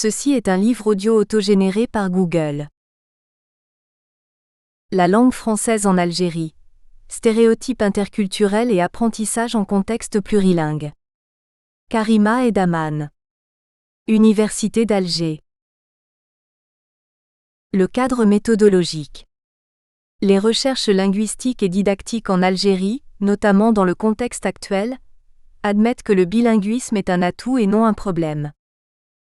Ceci est un livre audio autogénéré par Google. La langue française en Algérie. Stéréotypes interculturels et apprentissage en contexte plurilingue. Karima Edaman. Université d'Alger. Le cadre méthodologique. Les recherches linguistiques et didactiques en Algérie, notamment dans le contexte actuel, admettent que le bilinguisme est un atout et non un problème.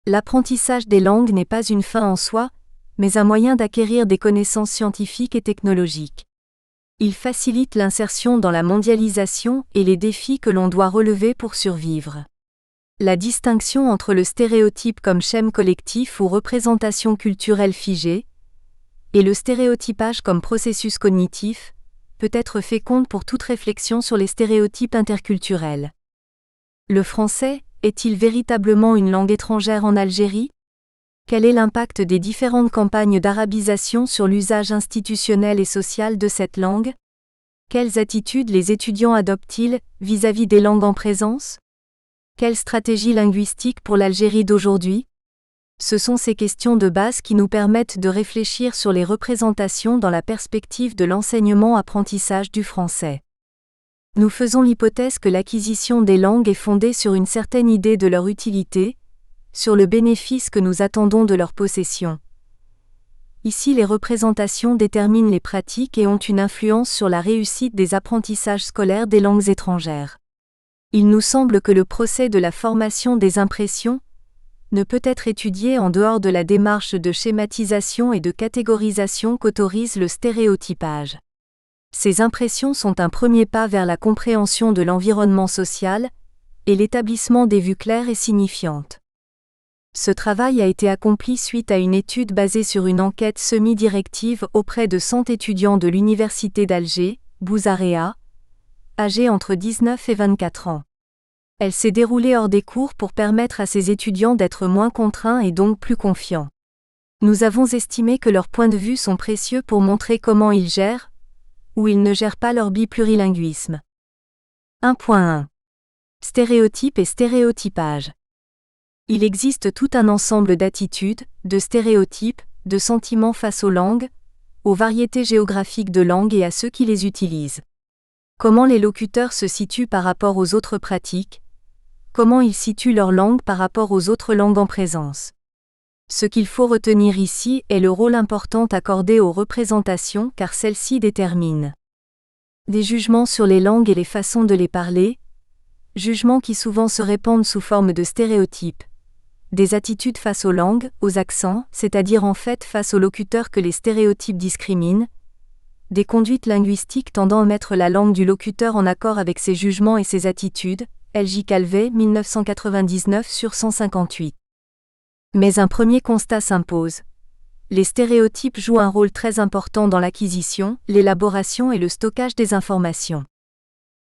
L'apprentissage des langues n'est pas une fin en soi, mais un moyen d'acquérir des connaissances scientifiques et technologiques. Il facilite l'insertion dans la mondialisation et les défis que l'on doit relever pour survivre. La distinction entre le stéréotype comme schème collectif ou représentation culturelle figée, et le stéréotypage comme processus cognitif, peut être féconde pour toute réflexion sur les stéréotypes interculturels. Le français est-il véritablement une langue étrangère en Algérie ? Quel est l'impact des différentes campagnes d'arabisation sur l'usage institutionnel et social de cette langue ? Quelles attitudes les étudiants adoptent-ils vis-à-vis des langues en présence ? Quelle stratégie linguistique pour l'Algérie d'aujourd'hui ? Ce sont ces questions de base qui nous permettent de réfléchir sur les représentations dans la perspective de l'enseignement-apprentissage du français. Nous faisons l'hypothèse que l'acquisition des langues est fondée sur une certaine idée de leur utilité, sur le bénéfice que nous attendons de leur possession. Ici, les représentations déterminent les pratiques et ont une influence sur la réussite des apprentissages scolaires des langues étrangères. Il nous semble que le procès de la formation des impressions ne peut être étudié en dehors de la démarche de schématisation et de catégorisation qu'autorise le stéréotypage. Ces impressions sont un premier pas vers la compréhension de l'environnement social et l'établissement des vues claires et signifiantes. Ce travail a été accompli suite à une étude basée sur une enquête semi-directive auprès de 100 étudiants de l'Université d'Alger, Bouzarea, âgés entre 19 et 24 ans. Elle s'est déroulée hors des cours pour permettre à ces étudiants d'être moins contraints et donc plus confiants. Nous avons estimé que leurs points de vue sont précieux pour montrer comment ils gèrent, ou ils ne gèrent pas leur biplurilinguisme. 1.1. Stéréotypes et stéréotypage. Il existe tout un ensemble d'attitudes, de stéréotypes, de sentiments face aux langues, aux variétés géographiques de langues et à ceux qui les utilisent. Comment les locuteurs se situent par rapport aux autres pratiques ? Comment ils situent leur langue par rapport aux autres langues en présence ? Ce qu'il faut retenir ici est le rôle important accordé aux représentations car celles-ci déterminent des jugements sur les langues et les façons de les parler, jugements qui souvent se répandent sous forme de stéréotypes, des attitudes face aux langues, aux accents, c'est-à-dire en fait face aux locuteurs que les stéréotypes discriminent, des conduites linguistiques tendant à mettre la langue du locuteur en accord avec ses jugements et ses attitudes, L.J. Calvet, 1999 sur 158. Mais un premier constat s'impose. Les stéréotypes jouent un rôle très important dans l'acquisition, l'élaboration et le stockage des informations.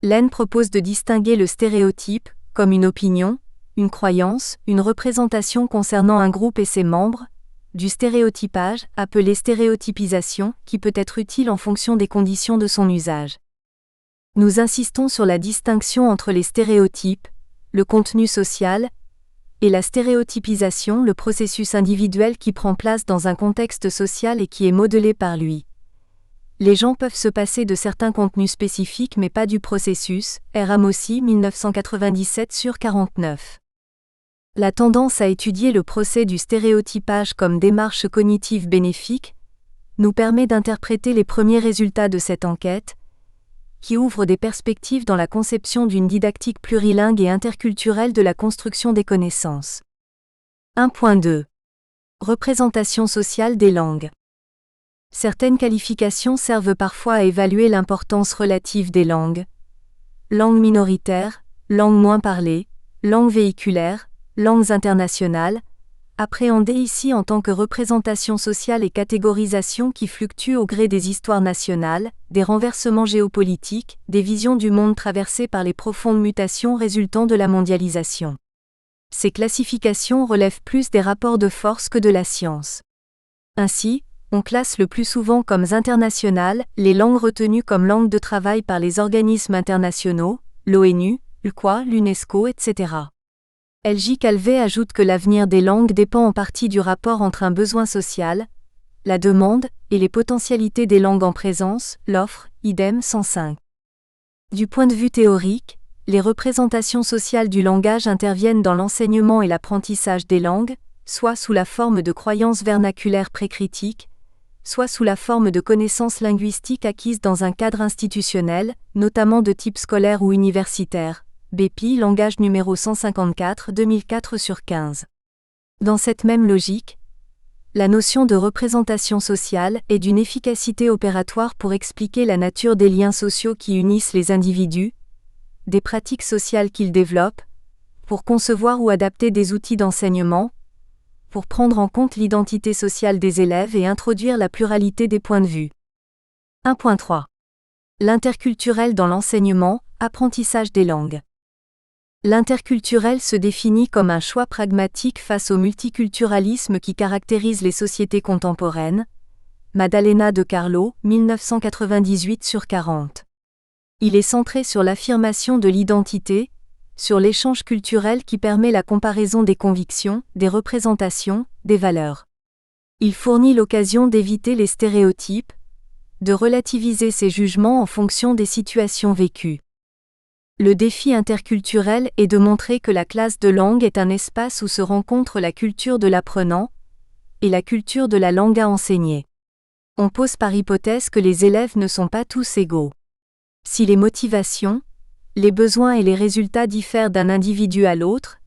Lehn propose de distinguer le stéréotype, comme une opinion, une croyance, une représentation concernant un groupe et ses membres, du stéréotypage, appelé stéréotypisation, qui peut être utile en fonction des conditions de son usage. Nous insistons sur la distinction entre les stéréotypes, le contenu social, et la stéréotypisation, le processus individuel qui prend place dans un contexte social et qui est modelé par lui. Les gens peuvent se passer de certains contenus spécifiques mais pas du processus, R. Amossi, 1997 sur 49. La tendance à étudier le procès du stéréotypage comme démarche cognitive bénéfique nous permet d'interpréter les premiers résultats de cette enquête, qui ouvre des perspectives dans la conception d'une didactique plurilingue et interculturelle de la construction des connaissances. 1.2. Représentation sociale des langues. Certaines qualifications servent parfois à évaluer l'importance relative des langues. Langues minoritaires, langues moins parlées, langues véhiculaires, langues internationales, appréhendées ici en tant que représentation sociale et catégorisation qui fluctuent au gré des histoires nationales, des renversements géopolitiques, des visions du monde traversées par les profondes mutations résultant de la mondialisation. Ces classifications relèvent plus des rapports de force que de la science. Ainsi, on classe le plus souvent comme internationales les langues retenues comme langues de travail par les organismes internationaux, l'ONU, l'UQA, l'UNESCO, etc. L.J. Calvet ajoute que l'avenir des langues dépend en partie du rapport entre un besoin social, la demande, et les potentialités des langues en présence, l'offre, idem 105. Du point de vue théorique, les représentations sociales du langage interviennent dans l'enseignement et l'apprentissage des langues, soit sous la forme de croyances vernaculaires précritiques, soit sous la forme de connaissances linguistiques acquises dans un cadre institutionnel, notamment de type scolaire ou universitaire. BEPI, langage numéro 154, 2004/15. Dans cette même logique, la notion de représentation sociale est d'une efficacité opératoire pour expliquer la nature des liens sociaux qui unissent les individus, des pratiques sociales qu'ils développent, pour concevoir ou adapter des outils d'enseignement, pour prendre en compte l'identité sociale des élèves et introduire la pluralité des points de vue. 1.3. L'interculturel dans l'enseignement, apprentissage des langues. L'interculturel se définit comme un choix pragmatique face au multiculturalisme qui caractérise les sociétés contemporaines. Maddalena De Carlo, 1998/40. Il est centré sur l'affirmation de l'identité, sur l'échange culturel qui permet la comparaison des convictions, des représentations, des valeurs. Il fournit l'occasion d'éviter les stéréotypes, de relativiser ses jugements en fonction des situations vécues. Le défi interculturel est de montrer que la classe de langue est un espace où se rencontre la culture de l'apprenant et la culture de la langue à enseigner. On pose par hypothèse que les élèves ne sont pas tous égaux. Si les motivations, les besoins et les résultats diffèrent d'un individu à l'autre,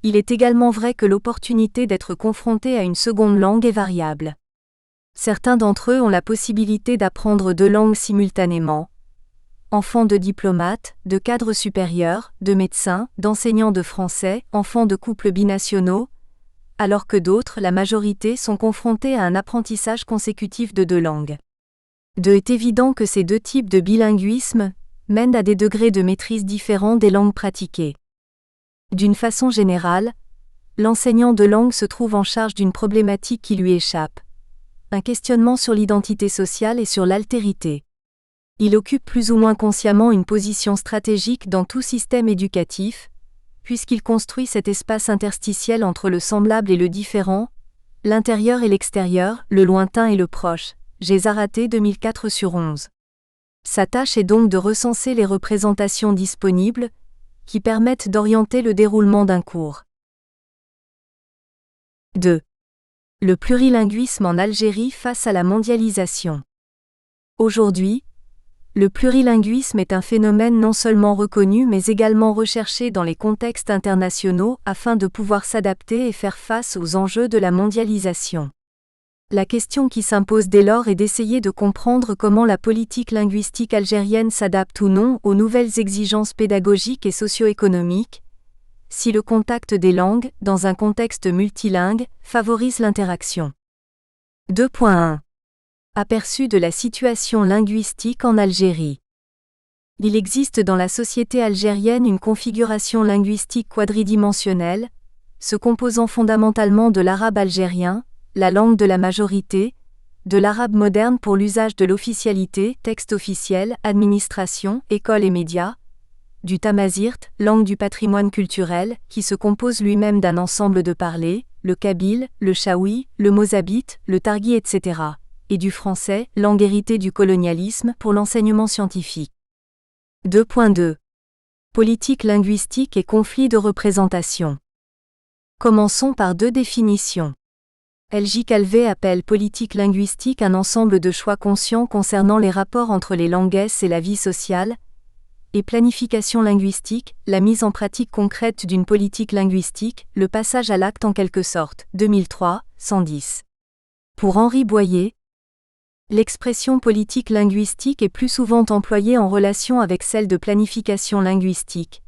il est également vrai que l'opportunité d'être confronté à une seconde langue est variable. Certains d'entre eux ont la possibilité d'apprendre 2 langues simultanément. Enfants de diplomates, de cadres supérieurs, de médecins, d'enseignants de français, enfants de couples binationaux, alors que d'autres, la majorité, sont confrontés à un apprentissage consécutif de 2 langues. Il est évident que ces 2 types de bilinguisme mènent à des degrés de maîtrise différents des langues pratiquées. D'une façon générale, l'enseignant de langue se trouve en charge d'une problématique qui lui échappe. Un questionnement sur l'identité sociale et sur l'altérité. Il occupe plus ou moins consciemment une position stratégique dans tout système éducatif, puisqu'il construit cet espace interstitiel entre le semblable et le différent, l'intérieur et l'extérieur, le lointain et le proche. G. Zárate 2004/11. Sa tâche est donc de recenser les représentations disponibles, qui permettent d'orienter le déroulement d'un cours. 2. Le plurilinguisme en Algérie face à la mondialisation. Aujourd'hui, le plurilinguisme est un phénomène non seulement reconnu mais également recherché dans les contextes internationaux afin de pouvoir s'adapter et faire face aux enjeux de la mondialisation. La question qui s'impose dès lors est d'essayer de comprendre comment la politique linguistique algérienne s'adapte ou non aux nouvelles exigences pédagogiques et socio-économiques, si le contact des langues, dans un contexte multilingue, favorise l'interaction. 2.1. Aperçu de la situation linguistique en Algérie. Il existe dans la société algérienne une configuration linguistique quadridimensionnelle, se composant fondamentalement de l'arabe algérien, la langue de la majorité, de l'arabe moderne pour l'usage de l'officialité, texte officiel, administration, école et médias, du tamazirt, langue du patrimoine culturel, qui se compose lui-même d'un ensemble de parlers, le kabyle, le chaoui, le mozabite, le targhi etc., et du français, langue héritée du colonialisme, pour l'enseignement scientifique. 2.2. Politique linguistique et conflit de représentation. Commençons par 2 définitions. L.J. Calvet appelle politique linguistique un ensemble de choix conscients concernant les rapports entre les langues et la vie sociale, et planification linguistique, la mise en pratique concrète d'une politique linguistique, le passage à l'acte en quelque sorte. 2003, 110. Pour Henri Boyer, l'expression politique linguistique est plus souvent employée en relation avec celle de planification linguistique.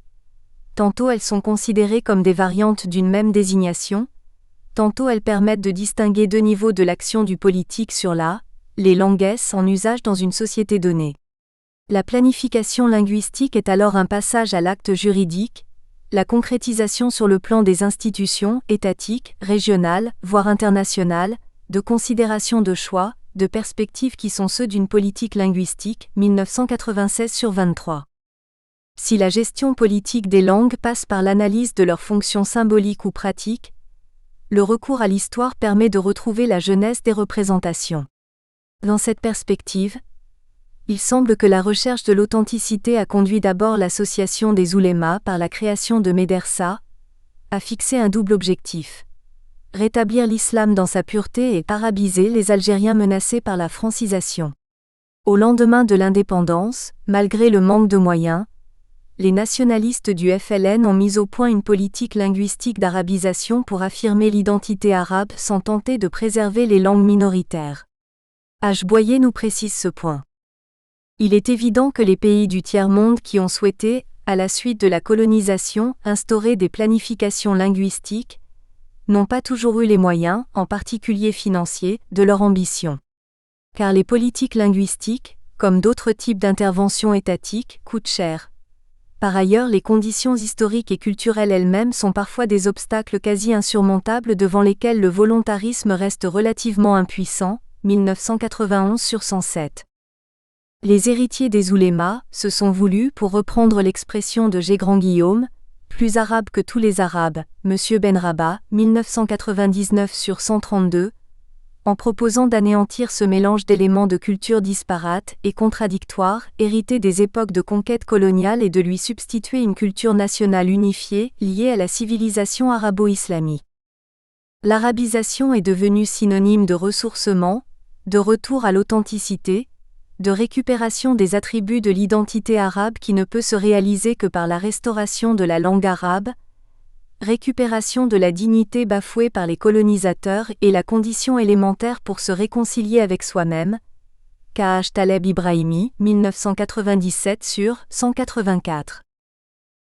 Tantôt elles sont considérées comme des variantes d'une même désignation, tantôt elles permettent de distinguer 2 niveaux de l'action du politique sur les langues en usage dans une société donnée. La planification linguistique est alors un passage à l'acte juridique, la concrétisation sur le plan des institutions, étatiques, régionales, voire internationales, de considérations de choix, de perspectives qui sont ceux d'une politique linguistique, 1996/23. Si la gestion politique des langues passe par l'analyse de leurs fonctions symboliques ou pratiques, le recours à l'histoire permet de retrouver la genèse des représentations. Dans cette perspective, il semble que la recherche de l'authenticité a conduit d'abord l'association des oulémas par la création de médersa, à fixer un double objectif: rétablir l'islam dans sa pureté et arabiser les Algériens menacés par la francisation. Au lendemain de l'indépendance, malgré le manque de moyens, les nationalistes du FLN ont mis au point une politique linguistique d'arabisation pour affirmer l'identité arabe sans tenter de préserver les langues minoritaires. H. Boyer nous précise ce point. Il est évident que les pays du tiers-monde qui ont souhaité, à la suite de la colonisation, instaurer des planifications linguistiques, n'ont pas toujours eu les moyens, en particulier financiers, de leur ambition. Car les politiques linguistiques, comme d'autres types d'interventions étatiques, coûtent cher. Par ailleurs, les conditions historiques et culturelles elles-mêmes sont parfois des obstacles quasi insurmontables devant lesquels le volontarisme reste relativement impuissant. 1991 sur 107. Les héritiers des oulémas se sont voulus, pour reprendre l'expression de G. Grand-Guillaume, plus arabe que tous les arabes, M. Benrabah, 1999 sur 132, en proposant d'anéantir ce mélange d'éléments de culture disparates et contradictoires, hérités des époques de conquête coloniale, et de lui substituer une culture nationale unifiée, liée à la civilisation arabo-islamique. L'arabisation est devenue synonyme de ressourcement, de retour à l'authenticité, de récupération des attributs de l'identité arabe qui ne peut se réaliser que par la restauration de la langue arabe, récupération de la dignité bafouée par les colonisateurs et la condition élémentaire pour se réconcilier avec soi-même. K.H. Taleb Ibrahimi, 1997 sur 184.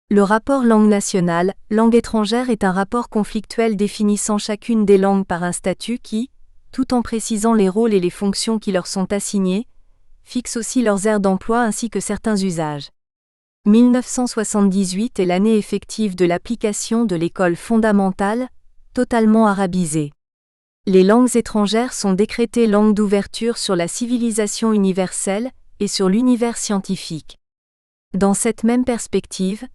Le rapport langue nationale, langue étrangère est un rapport conflictuel définissant chacune des langues par un statut qui, tout en précisant les rôles et les fonctions qui leur sont assignés, fixe aussi leurs aires d'emploi ainsi que certains usages. 1978 est l'année effective de l'application de l'école fondamentale, totalement arabisée. Les langues étrangères sont décrétées langues d'ouverture sur la civilisation universelle et sur l'univers scientifique. Dans cette même perspective,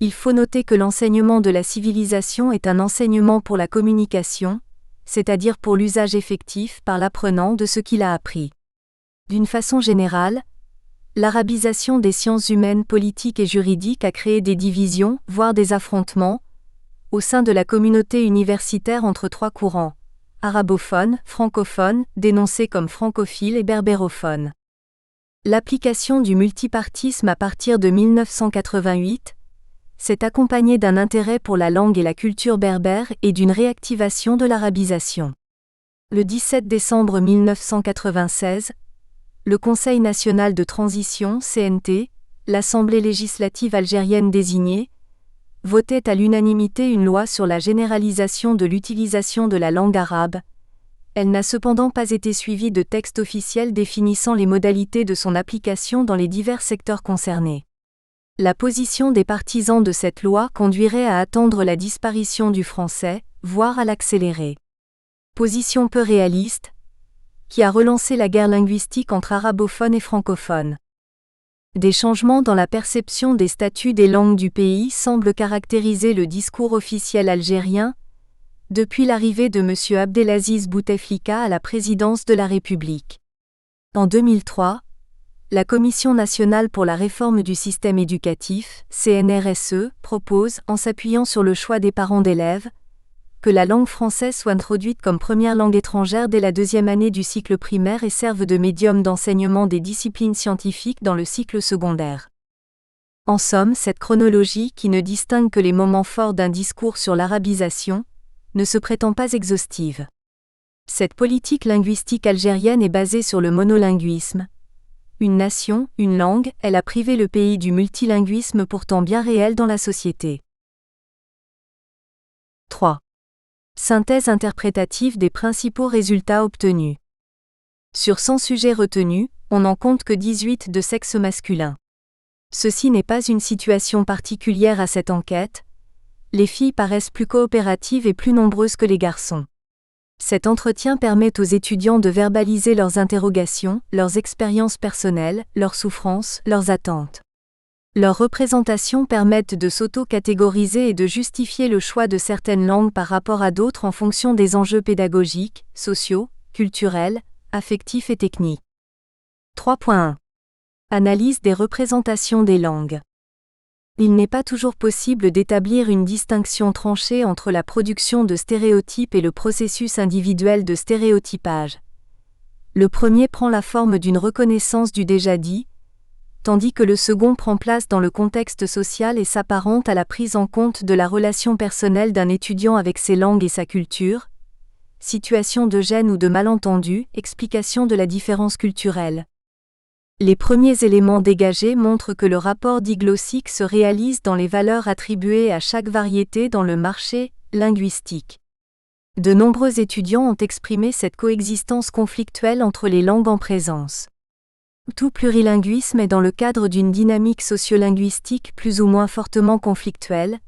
il faut noter que l'enseignement de la civilisation est un enseignement pour la communication, c'est-à-dire pour l'usage effectif par l'apprenant de ce qu'il a appris. D'une façon générale, l'arabisation des sciences humaines, politiques et juridiques a créé des divisions, voire des affrontements, au sein de la communauté universitaire entre trois courants: arabophones, francophones, dénoncés comme francophiles, et berbérophones. L'application du multipartisme à partir de 1988 s'est accompagnée d'un intérêt pour la langue et la culture berbère et d'une réactivation de l'arabisation. Le 17 décembre 1996, le Conseil national de transition, CNT, l'Assemblée législative algérienne désignée, votait à l'unanimité une loi sur la généralisation de l'utilisation de la langue arabe. Elle n'a cependant pas été suivie de texte officiel définissant les modalités de son application dans les divers secteurs concernés. La position des partisans de cette loi conduirait à attendre la disparition du français, voire à l'accélérer. Position peu réaliste, qui a relancé la guerre linguistique entre arabophones et francophones. Des changements dans la perception des statuts des langues du pays semblent caractériser le discours officiel algérien, depuis l'arrivée de M. Abdelaziz Bouteflika à la présidence de la République. En 2003, la Commission nationale pour la réforme du système éducatif, CNRSE, propose, en s'appuyant sur le choix des parents d'élèves, que la langue française soit introduite comme première langue étrangère dès la deuxième année du cycle primaire et serve de médium d'enseignement des disciplines scientifiques dans le cycle secondaire. En somme, cette chronologie, qui ne distingue que les moments forts d'un discours sur l'arabisation, ne se prétend pas exhaustive. Cette politique linguistique algérienne est basée sur le monolinguisme. Une nation, une langue, elle a privé le pays du multilinguisme pourtant bien réel dans la société. 3. Synthèse interprétative des principaux résultats obtenus. Sur 100 sujets retenus, on n'en compte que 18 de sexe masculin. Ceci n'est pas une situation particulière à cette enquête. Les filles paraissent plus coopératives et plus nombreuses que les garçons. Cet entretien permet aux étudiants de verbaliser leurs interrogations, leurs expériences personnelles, leurs souffrances, leurs attentes. Leurs représentations permettent de s'auto-catégoriser et de justifier le choix de certaines langues par rapport à d'autres en fonction des enjeux pédagogiques, sociaux, culturels, affectifs et techniques. 3.1. Analyse des représentations des langues. Il n'est pas toujours possible d'établir une distinction tranchée entre la production de stéréotypes et le processus individuel de stéréotypage. Le premier prend la forme d'une reconnaissance du déjà dit, tandis que le second prend place dans le contexte social et s'apparente à la prise en compte de la relation personnelle d'un étudiant avec ses langues et sa culture, situation de gêne ou de malentendu, explication de la différence culturelle. Les premiers éléments dégagés montrent que le rapport diglossique se réalise dans les valeurs attribuées à chaque variété dans le marché linguistique. De nombreux étudiants ont exprimé cette coexistence conflictuelle entre les langues en présence. Tout plurilinguisme est dans le cadre d'une dynamique sociolinguistique plus ou moins fortement conflictuelle.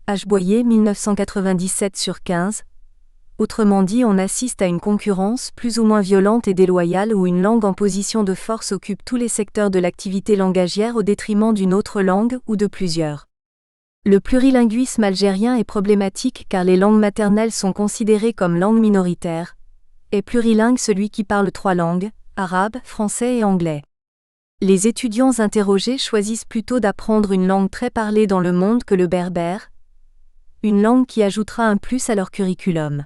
H. Boyer 1997/15. Autrement dit, on assiste à une concurrence plus ou moins violente et déloyale où une langue en position de force occupe tous les secteurs de l'activité langagière au détriment d'une autre langue ou de plusieurs. Le plurilinguisme algérien est problématique car les langues maternelles sont considérées comme langues minoritaires. Est plurilingue celui qui parle 3 langues, arabe, français et anglais. Les étudiants interrogés choisissent plutôt d'apprendre une langue très parlée dans le monde que le berbère, une langue qui ajoutera un plus à leur curriculum.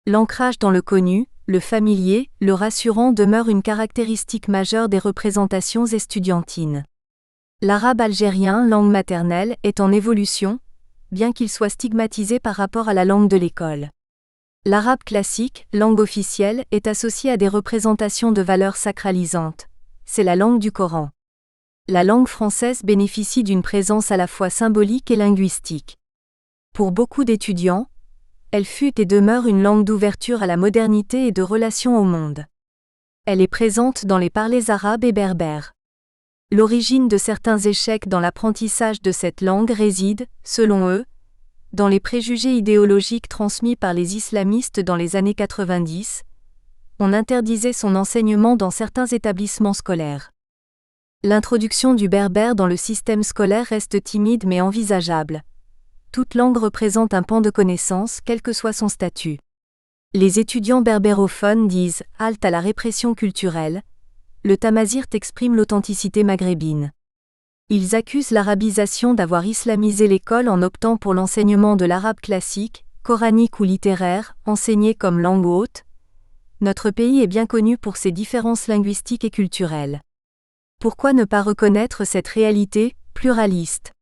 L'ancrage dans le connu, le familier, le rassurant demeure une caractéristique majeure des représentations estudiantines. L'arabe algérien, langue maternelle, est en évolution, bien qu'il soit stigmatisé par rapport à la langue de l'école. L'arabe classique, langue officielle, est associé à des représentations de valeurs sacralisantes. C'est la langue du Coran. La langue française bénéficie d'une présence à la fois symbolique et linguistique. Pour beaucoup d'étudiants, elle fut et demeure une langue d'ouverture à la modernité et de relation au monde. Elle est présente dans les parlers arabes et berbères. L'origine de certains échecs dans l'apprentissage de cette langue réside, selon eux, dans les préjugés idéologiques transmis par les islamistes dans les années 90, on interdisait son enseignement dans certains établissements scolaires. L'introduction du berbère dans le système scolaire reste timide mais envisageable. Toute langue représente un pan de connaissance, quel que soit son statut. Les étudiants berbérophones disent « halte à la répression culturelle », le tamazirt exprime l'authenticité maghrébine. Ils accusent l'arabisation d'avoir islamisé l'école en optant pour l'enseignement de l'arabe classique, coranique ou littéraire, enseigné comme langue haute. Notre pays est bien connu pour ses différences linguistiques et culturelles. Pourquoi ne pas reconnaître cette réalité pluraliste ?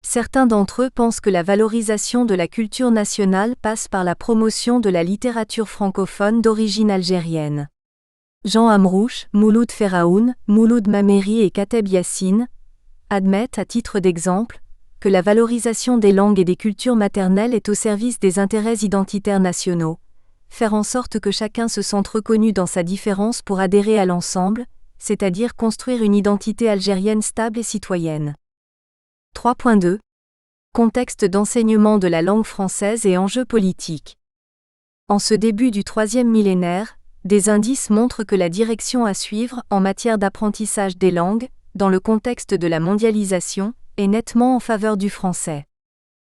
Certains d'entre eux pensent que la valorisation de la culture nationale passe par la promotion de la littérature francophone d'origine algérienne. Jean Amrouche, Mouloud Feraoun, Mouloud Mameri et Kateb Yassine admettent, à titre d'exemple, que la valorisation des langues et des cultures maternelles est au service des intérêts identitaires nationaux, faire en sorte que chacun se sente reconnu dans sa différence pour adhérer à l'ensemble, c'est-à-dire construire une identité algérienne stable et citoyenne. 3.2. Contexte d'enseignement de la langue française et enjeux politiques. En ce début du troisième millénaire, des indices montrent que la direction à suivre en matière d'apprentissage des langues, dans le contexte de la mondialisation, est nettement en faveur du français.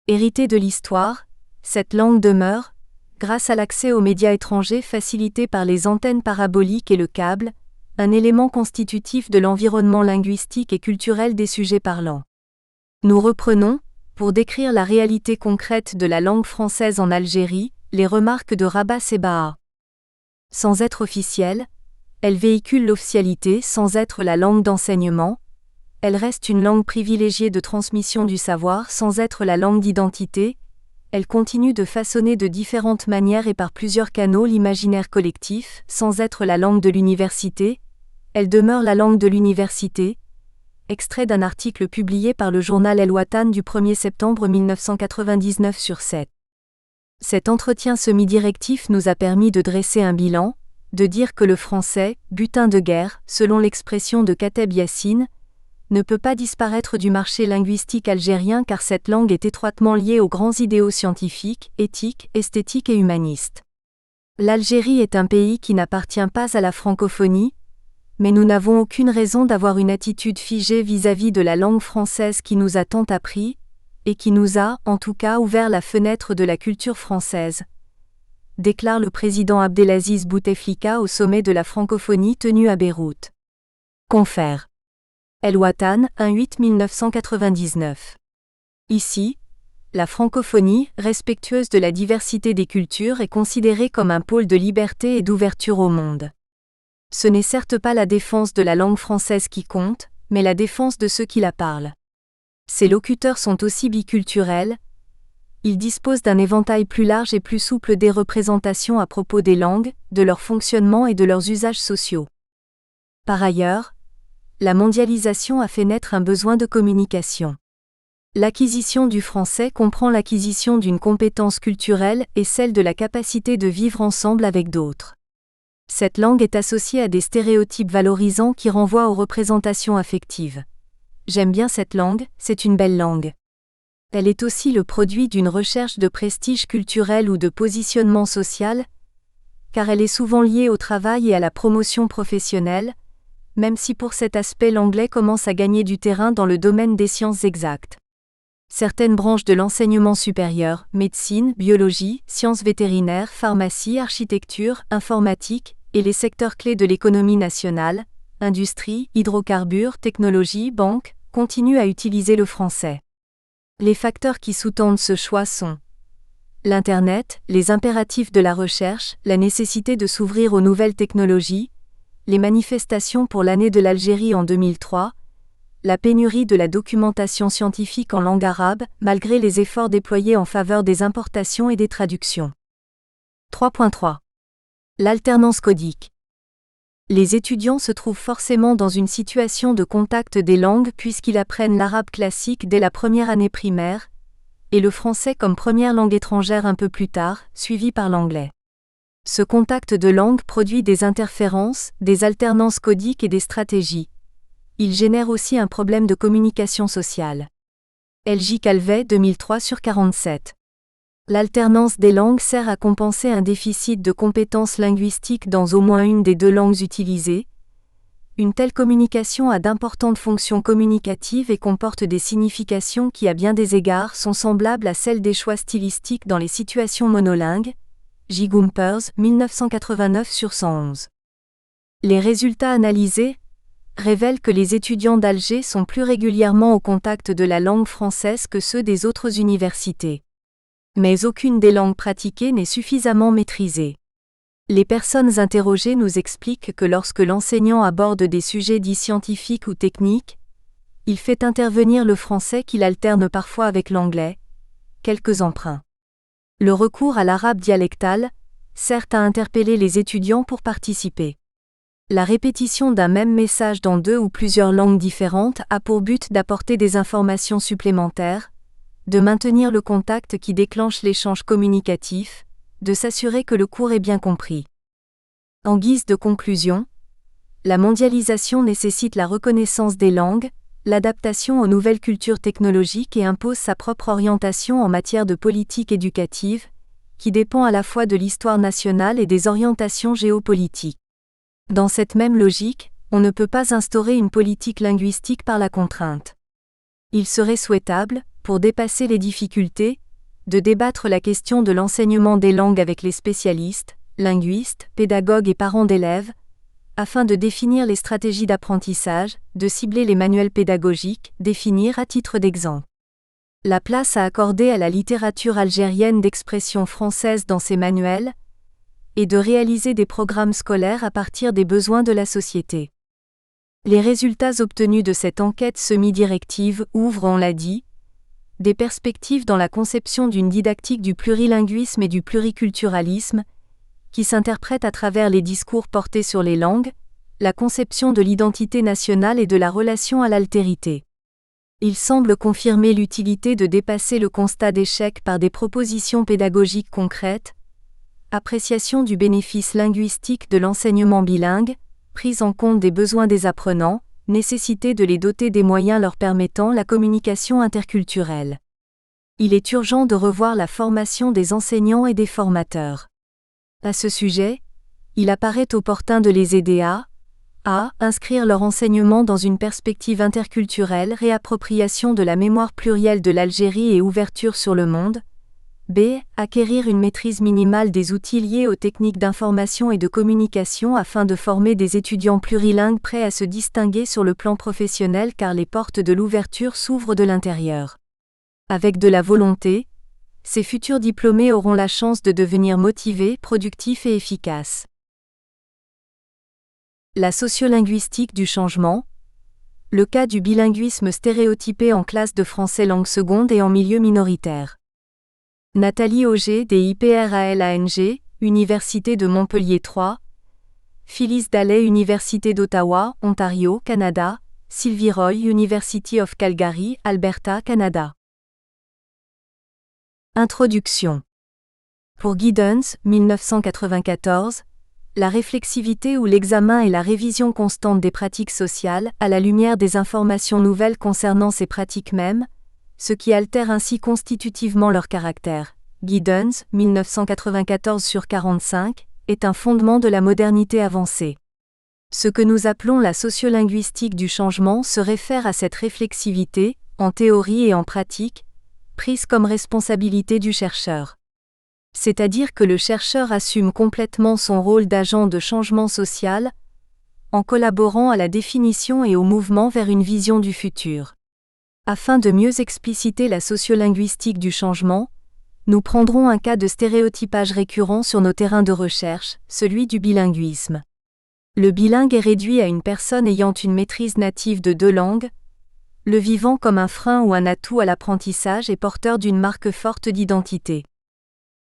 Héritée de l'histoire, cette langue demeure, grâce à l'accès aux médias étrangers facilité par les antennes paraboliques et le câble, un élément constitutif de l'environnement linguistique et culturel des sujets parlants. Nous reprenons, pour décrire la réalité concrète de la langue française en Algérie, les remarques de Rabat Sebaha. Sans être officielle, elle véhicule l'officialité sans être la langue d'enseignement, elle reste une langue privilégiée de transmission du savoir sans être la langue d'identité, elle continue de façonner de différentes manières et par plusieurs canaux l'imaginaire collectif sans être la langue de l'université, elle demeure la langue de l'université. Extrait d'un article publié par le journal El Watan du 1er septembre 1999 sur 7. Cet entretien semi-directif nous a permis de dresser un bilan, de dire que le français, butin de guerre, selon l'expression de Kateb Yassine, ne peut pas disparaître du marché linguistique algérien car cette langue est étroitement liée aux grands idéaux scientifiques, éthiques, esthétiques et humanistes. L'Algérie est un pays qui n'appartient pas à la francophonie, Mais nous n'avons aucune raison d'avoir une attitude figée vis-à-vis de la langue française qui nous a tant appris, et qui nous a, en tout cas, ouvert la fenêtre de la culture française, déclare le président Abdelaziz Bouteflika au sommet de la francophonie tenu à Beyrouth. Confère. El Watan, 1-8-1999. Ici, la francophonie, respectueuse de la diversité des cultures, est considérée comme un pôle de liberté et d'ouverture au monde. Ce n'est certes pas la défense de la langue française qui compte, mais la défense de ceux qui la parlent. Ces locuteurs sont aussi biculturels, ils disposent d'un éventail plus large et plus souple des représentations à propos des langues, de leur fonctionnement et de leurs usages sociaux. Par ailleurs, la mondialisation a fait naître un besoin de communication. L'acquisition du français comprend l'acquisition d'une compétence culturelle et celle de la capacité de vivre ensemble avec d'autres. Cette langue est associée à des stéréotypes valorisants qui renvoient aux représentations affectives. J'aime bien cette langue, c'est une belle langue. Elle est aussi le produit d'une recherche de prestige culturel ou de positionnement social, car elle est souvent liée au travail et à la promotion professionnelle, même si pour cet aspect l'anglais commence à gagner du terrain dans le domaine des sciences exactes. Certaines branches de l'enseignement supérieur, médecine, biologie, sciences vétérinaires, pharmacie, architecture, informatique, et les secteurs clés de l'économie nationale, industrie, hydrocarbures, technologie, banque, continuent à utiliser le français. Les facteurs qui sous-tendent ce choix sont l'Internet, les impératifs de la recherche, la nécessité de s'ouvrir aux nouvelles technologies, les manifestations pour l'année de l'Algérie en 2003, la pénurie de la documentation scientifique en langue arabe, malgré les efforts déployés en faveur des importations et des traductions. 3.3. L'alternance codique. Les étudiants se trouvent forcément dans une situation de contact des langues puisqu'ils apprennent l'arabe classique dès la première année primaire, et le français comme première langue étrangère un peu plus tard, suivi par l'anglais. Ce contact de langue produit des interférences, des alternances codiques et des stratégies. Il génère aussi un problème de communication sociale. L.J. Calvet, 2003/47. L'alternance des langues sert à compenser un déficit de compétences linguistiques dans au moins une des deux langues utilisées. Une telle communication a d'importantes fonctions communicatives et comporte des significations qui à bien des égards sont semblables à celles des choix stylistiques dans les situations monolingues. J. Gumpers, 1989/111. Les résultats analysés révèlent que les étudiants d'Alger sont plus régulièrement au contact de la langue française que ceux des autres universités. Mais aucune des langues pratiquées n'est suffisamment maîtrisée. Les personnes interrogées nous expliquent que lorsque l'enseignant aborde des sujets dits scientifiques ou techniques, il fait intervenir le français qu'il alterne parfois avec l'anglais, quelques emprunts. Le recours à l'arabe dialectal sert à interpeller les étudiants pour participer. La répétition d'un même message dans deux ou plusieurs langues différentes a pour but d'apporter des informations supplémentaires, de maintenir le contact qui déclenche l'échange communicatif, de s'assurer que le cours est bien compris. En guise de conclusion, la mondialisation nécessite la reconnaissance des langues, l'adaptation aux nouvelles cultures technologiques et impose sa propre orientation en matière de politique éducative, qui dépend à la fois de l'histoire nationale et des orientations géopolitiques. Dans cette même logique, on ne peut pas instaurer une politique linguistique par la contrainte. Il serait souhaitable, pour dépasser les difficultés, de débattre la question de l'enseignement des langues avec les spécialistes, linguistes, pédagogues et parents d'élèves, afin de définir les stratégies d'apprentissage, de cibler les manuels pédagogiques, définir à titre d'exemple la place à accorder à la littérature algérienne d'expression française dans ces manuels, et de réaliser des programmes scolaires à partir des besoins de la société. Les résultats obtenus de cette enquête semi-directive ouvrent, on l'a dit, des perspectives dans la conception d'une didactique du plurilinguisme et du pluriculturalisme, qui s'interprète à travers les discours portés sur les langues, la conception de l'identité nationale et de la relation à l'altérité. Il semble confirmer l'utilité de dépasser le constat d'échec par des propositions pédagogiques concrètes, appréciation du bénéfice linguistique de l'enseignement bilingue, prise en compte des besoins des apprenants, nécessité de les doter des moyens leur permettant la communication interculturelle. Il est urgent de revoir la formation des enseignants et des formateurs. À ce sujet, il apparaît opportun de les aider à A. Inscrire leur enseignement dans une perspective interculturelle, réappropriation de la mémoire plurielle de l'Algérie et ouverture sur le monde. B. Acquérir une maîtrise minimale des outils liés aux techniques d'information et de communication afin de former des étudiants plurilingues prêts à se distinguer sur le plan professionnel car les portes de l'ouverture s'ouvrent de l'intérieur. Avec de la volonté, ces futurs diplômés auront la chance de devenir motivés, productifs et efficaces. La sociolinguistique du changement. Le cas du bilinguisme stéréotypé en classe de français langue seconde et en milieu minoritaire. Nathalie Auger d'IPRALANG, Université de Montpellier 3. Phyllis Daley, Université d'Ottawa, Ontario, Canada. Sylvie Roy, University of Calgary, Alberta, Canada. Introduction. Pour Giddens, 1994, la réflexivité ou l'examen et la révision constante des pratiques sociales, à la lumière des informations nouvelles concernant ces pratiques mêmes, ce qui altère ainsi constitutivement leur caractère. Giddens, 1994/45, est un fondement de la modernité avancée. Ce que nous appelons la sociolinguistique du changement se réfère à cette réflexivité, en théorie et en pratique, prise comme responsabilité du chercheur. C'est-à-dire que le chercheur assume complètement son rôle d'agent de changement social, en collaborant à la définition et au mouvement vers une vision du futur. Afin de mieux expliciter la sociolinguistique du changement, nous prendrons un cas de stéréotypage récurrent sur nos terrains de recherche, celui du bilinguisme. Le bilingue est réduit à une personne ayant une maîtrise native de 2 langues, le vivant comme un frein ou un atout à l'apprentissage et porteur d'une marque forte d'identité.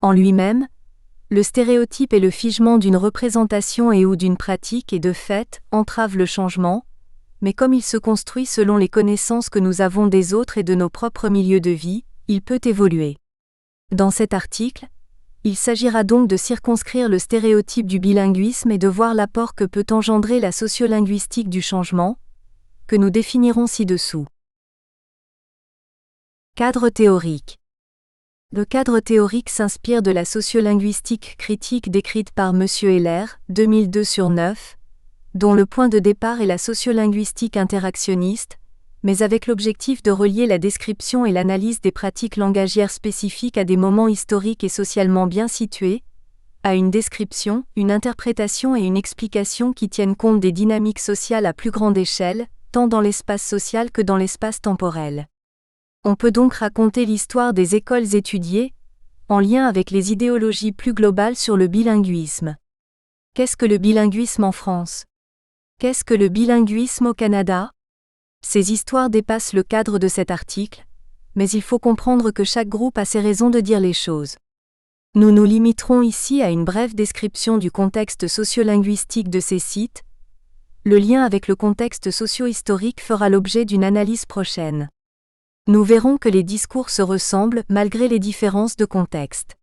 En lui-même, le stéréotype est le figement d'une représentation et ou d'une pratique et de fait, entrave le changement, mais comme il se construit selon les connaissances que nous avons des autres et de nos propres milieux de vie, il peut évoluer. Dans cet article, il s'agira donc de circonscrire le stéréotype du bilinguisme et de voir l'apport que peut engendrer la sociolinguistique du changement, que nous définirons ci-dessous. Cadre théorique. Le cadre théorique s'inspire de la sociolinguistique critique décrite par M. Heller, 2002/9, dont le point de départ est la sociolinguistique interactionniste, mais avec l'objectif de relier la description et l'analyse des pratiques langagières spécifiques à des moments historiques et socialement bien situés, à une description, une interprétation et une explication qui tiennent compte des dynamiques sociales à plus grande échelle, tant dans l'espace social que dans l'espace temporel. On peut donc raconter l'histoire des écoles étudiées, en lien avec les idéologies plus globales sur le bilinguisme. Qu'est-ce que le bilinguisme en France ? Qu'est-ce que le bilinguisme au Canada ? Ces histoires dépassent le cadre de cet article, mais il faut comprendre que chaque groupe a ses raisons de dire les choses. Nous nous limiterons ici à une brève description du contexte sociolinguistique de ces sites. Le lien avec le contexte socio-historique fera l'objet d'une analyse prochaine. Nous verrons que les discours se ressemblent malgré les différences de contexte.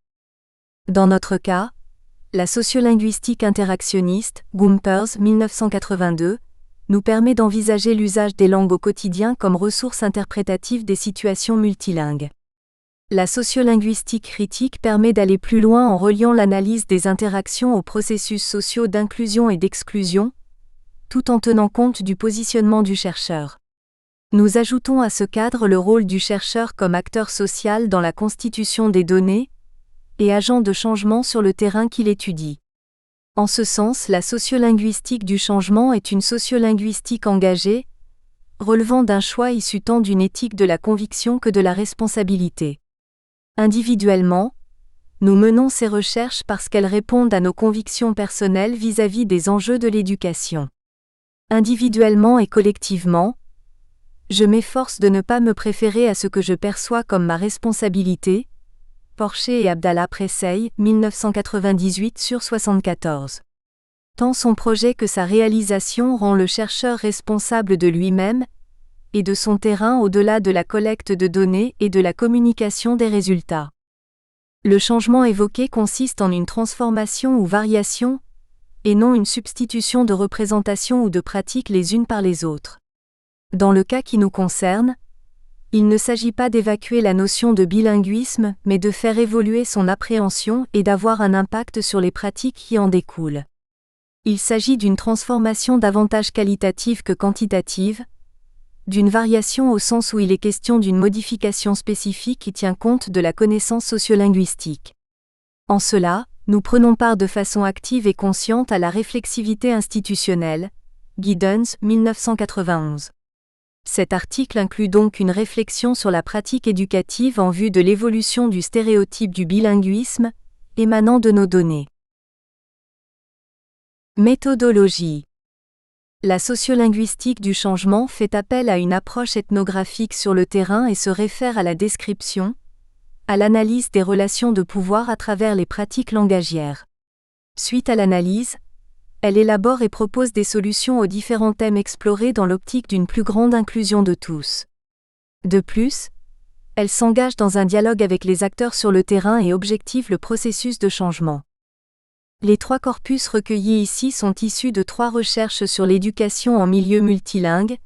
Dans notre cas, la sociolinguistique interactionniste, Gompers, 1982, nous permet d'envisager l'usage des langues au quotidien comme ressource interprétative des situations multilingues. La sociolinguistique critique permet d'aller plus loin en reliant l'analyse des interactions aux processus sociaux d'inclusion et d'exclusion, tout en tenant compte du positionnement du chercheur. Nous ajoutons à ce cadre le rôle du chercheur comme acteur social dans la constitution des données et agent de changement sur le terrain qu'il étudie. En ce sens, la sociolinguistique du changement est une sociolinguistique engagée, relevant d'un choix issu tant d'une éthique de la conviction que de la responsabilité. Individuellement, nous menons ces recherches parce qu'elles répondent à nos convictions personnelles vis-à-vis des enjeux de l'éducation. Individuellement et collectivement, je m'efforce de ne pas me préférer à ce que je perçois comme ma responsabilité. Porcher et Abdallah Pressey, 1998/74. Tant son projet que sa réalisation rend le chercheur responsable de lui-même et de son terrain au-delà de la collecte de données et de la communication des résultats. Le changement évoqué consiste en une transformation ou variation, et non une substitution de représentations ou de pratiques les unes par les autres. Dans le cas qui nous concerne, il ne s'agit pas d'évacuer la notion de bilinguisme, mais de faire évoluer son appréhension et d'avoir un impact sur les pratiques qui en découlent. Il s'agit d'une transformation davantage qualitative que quantitative, d'une variation au sens où il est question d'une modification spécifique qui tient compte de la connaissance sociolinguistique. En cela, nous prenons part de façon active et consciente à la réflexivité institutionnelle. Giddens, 1991. Cet article inclut donc une réflexion sur la pratique éducative en vue de l'évolution du stéréotype du bilinguisme, émanant de nos données. Méthodologie. La sociolinguistique du changement fait appel à une approche ethnographique sur le terrain et se réfère à la description, à l'analyse des relations de pouvoir à travers les pratiques langagières. Suite à l'analyse, elle élabore et propose des solutions aux différents thèmes explorés dans l'optique d'une plus grande inclusion de tous. De plus, elle s'engage dans un dialogue avec les acteurs sur le terrain et objective le processus de changement. Les 3 corpus recueillis ici sont issus de 3 recherches sur l'éducation en milieu multilingue,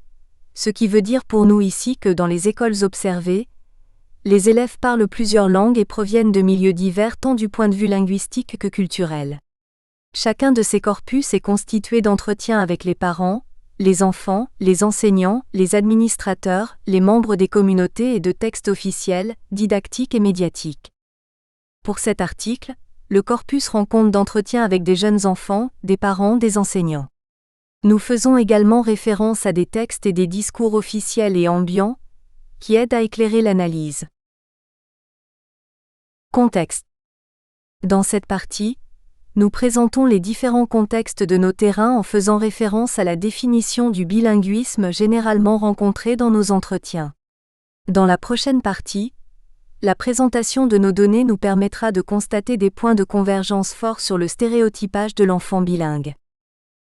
ce qui veut dire pour nous ici que dans les écoles observées, les élèves parlent plusieurs langues et proviennent de milieux divers tant du point de vue linguistique que culturel. Chacun de ces corpus est constitué d'entretiens avec les parents, les enfants, les enseignants, les administrateurs, les membres des communautés et de textes officiels, didactiques et médiatiques. Pour cet article, le corpus rend compte d'entretiens avec des jeunes enfants, des parents, des enseignants. Nous faisons également référence à des textes et des discours officiels et ambiants, qui aident à éclairer l'analyse. Contexte. Dans cette partie, nous présentons les différents contextes de nos terrains en faisant référence à la définition du bilinguisme généralement rencontrée dans nos entretiens. Dans la prochaine partie, la présentation de nos données nous permettra de constater des points de convergence forts sur le stéréotypage de l'enfant bilingue.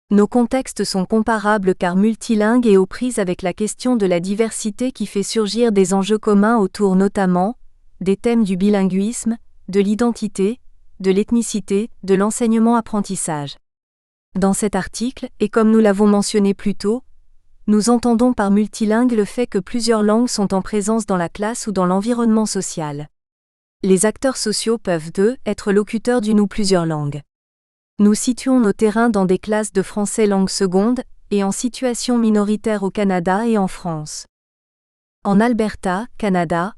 Nos contextes sont comparables car multilingues et aux prises avec la question de la diversité qui fait surgir des enjeux communs autour notamment des thèmes du bilinguisme, de l'identité, de l'ethnicité, de l'enseignement-apprentissage. Dans cet article, et comme nous l'avons mentionné plus tôt, nous entendons par multilingue le fait que plusieurs langues sont en présence dans la classe ou dans l'environnement social. Les acteurs sociaux peuvent, être locuteurs d'une ou plusieurs langues. Nous situons nos terrains dans des classes de français langue seconde, et en situation minoritaire au Canada et en France. En Alberta, Canada,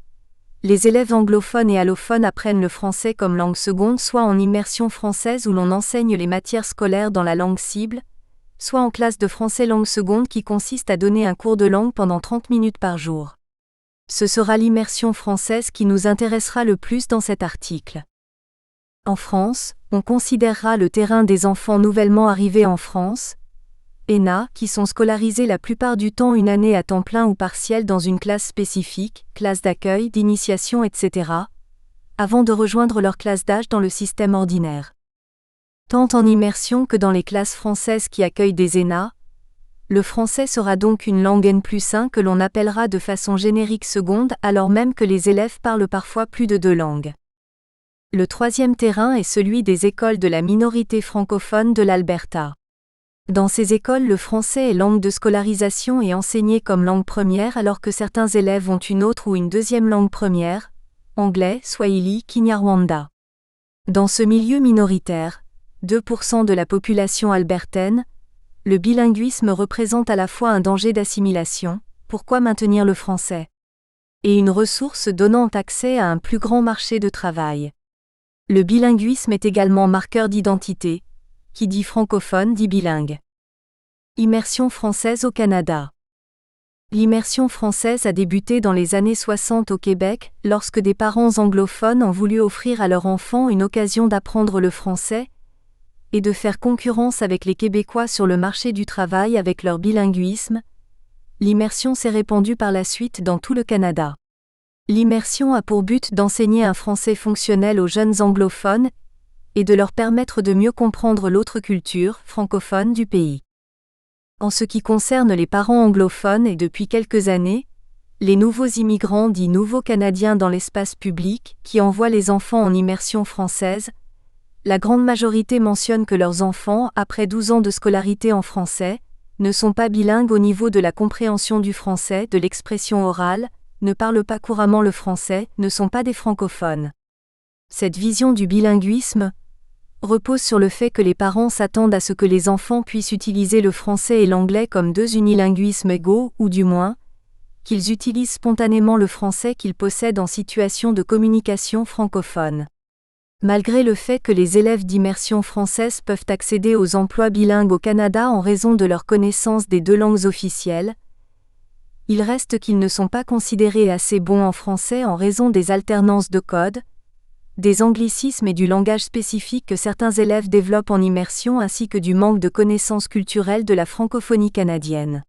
les élèves anglophones et allophones apprennent le français comme langue seconde soit en immersion française où l'on enseigne les matières scolaires dans la langue cible, soit en classe de français langue seconde qui consiste à donner un cours de langue pendant 30 minutes par jour. Ce sera l'immersion française qui nous intéressera le plus dans cet article. En France, on considérera le terrain des enfants nouvellement arrivés en France, ENA, qui sont scolarisés la plupart du temps une année à temps plein ou partiel dans une classe spécifique, classe d'accueil, d'initiation, etc., avant de rejoindre leur classe d'âge dans le système ordinaire. Tant en immersion que dans les classes françaises qui accueillent des ENA, le français sera donc une langue N+1 que l'on appellera de façon générique seconde alors même que les élèves parlent parfois plus de 2 langues. Le 3e terrain est celui des écoles de la minorité francophone de l'Alberta. Dans ces écoles, le français est langue de scolarisation et enseigné comme langue première alors que certains élèves ont une autre ou une deuxième langue première, anglais, swahili, kinyarwanda. Dans ce milieu minoritaire, 2% de la population albertaine, le bilinguisme représente à la fois un danger d'assimilation, pourquoi maintenir le français, et une ressource donnant accès à un plus grand marché de travail. Le bilinguisme est également marqueur d'identité, qui dit francophone dit bilingue. Immersion française au Canada. L'immersion française a débuté dans les années 60 au Québec, lorsque des parents anglophones ont voulu offrir à leurs enfants une occasion d'apprendre le français et de faire concurrence avec les Québécois sur le marché du travail avec leur bilinguisme. L'immersion s'est répandue par la suite dans tout le Canada. L'immersion a pour but d'enseigner un français fonctionnel aux jeunes anglophones et de leur permettre de mieux comprendre l'autre culture francophone du pays. En ce qui concerne les parents anglophones et depuis quelques années, les nouveaux immigrants dits nouveaux Canadiens dans l'espace public qui envoient les enfants en immersion française, la grande majorité mentionne que leurs enfants, après 12 ans de scolarité en français, ne sont pas bilingues au niveau de la compréhension du français, de l'expression orale, ne parlent pas couramment le français, ne sont pas des francophones. Cette vision du bilinguisme, repose sur le fait que les parents s'attendent à ce que les enfants puissent utiliser le français et l'anglais comme deux unilinguismes égaux, ou du moins, qu'ils utilisent spontanément le français qu'ils possèdent en situation de communication francophone. Malgré le fait que les élèves d'immersion française peuvent accéder aux emplois bilingues au Canada en raison de leur connaissance des deux langues officielles, il reste qu'ils ne sont pas considérés assez bons en français en raison des alternances de code, des anglicismes et du langage spécifique que certains élèves développent en immersion ainsi que du manque de connaissances culturelles de la francophonie canadienne.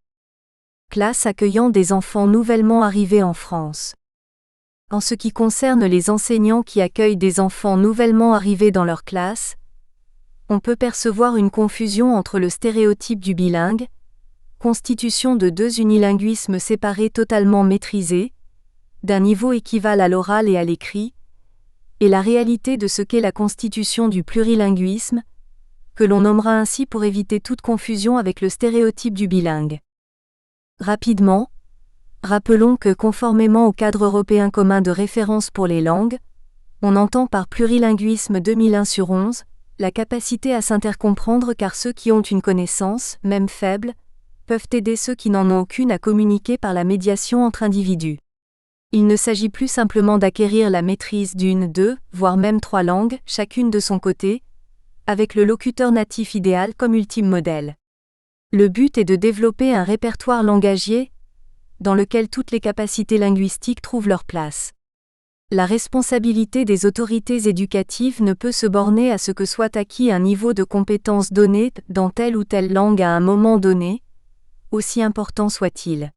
Classe accueillant des enfants nouvellement arrivés en France. En ce qui concerne les enseignants qui accueillent des enfants nouvellement arrivés dans leur classe, on peut percevoir une confusion entre le stéréotype du bilingue, constitution de deux unilinguismes séparés totalement maîtrisés, d'un niveau équivalent à l'oral et à l'écrit, et la réalité de ce qu'est la constitution du plurilinguisme, que l'on nommera ainsi pour éviter toute confusion avec le stéréotype du bilingue. Rapidement, rappelons que conformément au cadre européen commun de référence pour les langues, on entend par plurilinguisme 2001/11, la capacité à s'intercomprendre car ceux qui ont une connaissance, même faible, peuvent aider ceux qui n'en ont aucune à communiquer par la médiation entre individus. Il ne s'agit plus simplement d'acquérir la maîtrise d'une, deux, voire même trois langues, chacune de son côté, avec le locuteur natif idéal comme ultime modèle. Le but est de développer un répertoire langagier, dans lequel toutes les capacités linguistiques trouvent leur place. La responsabilité des autorités éducatives ne peut se borner à ce que soit acquis un niveau de compétence donné dans telle ou telle langue à un moment donné, aussi important soit-il.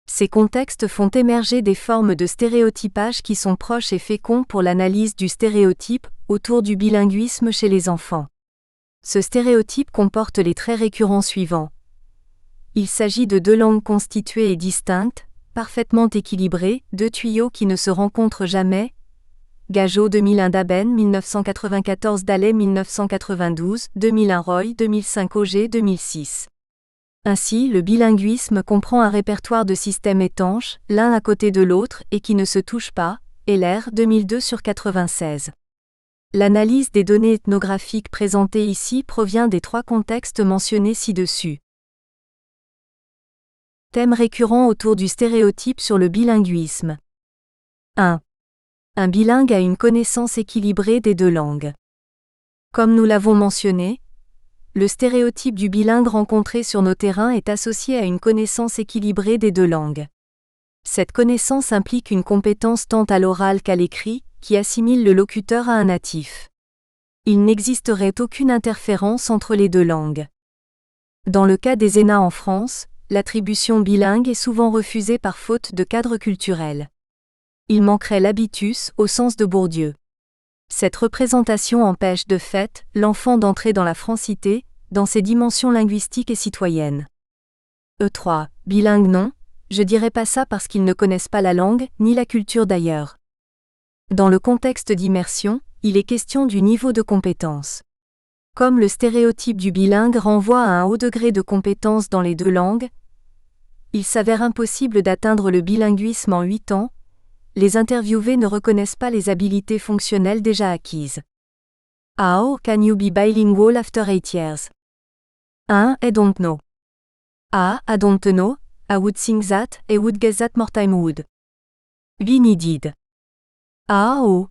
Ces contextes font émerger des formes de stéréotypage qui sont proches et féconds pour l'analyse du stéréotype autour du bilinguisme chez les enfants. Ce stéréotype comporte les traits récurrents suivants. Il s'agit de deux langues constituées et distinctes, parfaitement équilibrées, deux tuyaux qui ne se rencontrent jamais. Gageot 2001 Daben 1994 Dallet 1992, 2001 Roy 2005 Auger 2006. Ainsi, le bilinguisme comprend un répertoire de systèmes étanches, l'un à côté de l'autre et qui ne se touchent pas, Heller 2002/96. L'analyse des données ethnographiques présentées ici provient des trois contextes mentionnés ci-dessus. Thème récurrent autour du stéréotype sur le bilinguisme. 1. Un bilingue a une connaissance équilibrée des deux langues. Comme nous l'avons mentionné, le stéréotype du bilingue rencontré sur nos terrains est associé à une connaissance équilibrée des deux langues. Cette connaissance implique une compétence tant à l'oral qu'à l'écrit, qui assimile le locuteur à un natif. Il n'existerait aucune interférence entre les deux langues. Dans le cas des ENA en France, l'attribution bilingue est souvent refusée par faute de cadre culturel. Il manquerait l'habitus au sens de Bourdieu. Cette représentation empêche de fait l'enfant d'entrer dans la francité, dans ses dimensions linguistiques et citoyennes. E3. Bilingue non, je dirais pas ça parce qu'ils ne connaissent pas la langue, ni la culture d'ailleurs. Dans le contexte d'immersion, il est question du niveau de compétence. Comme le stéréotype du bilingue renvoie à un haut degré de compétence dans les deux langues, il s'avère impossible d'atteindre le bilinguisme en 8 ans, les interviewés ne reconnaissent pas les habiletés fonctionnelles déjà acquises. How can you be bilingual after 8 years? 1. I don't know. I don't know, I would think that, I would guess that more time would be needed. Oh.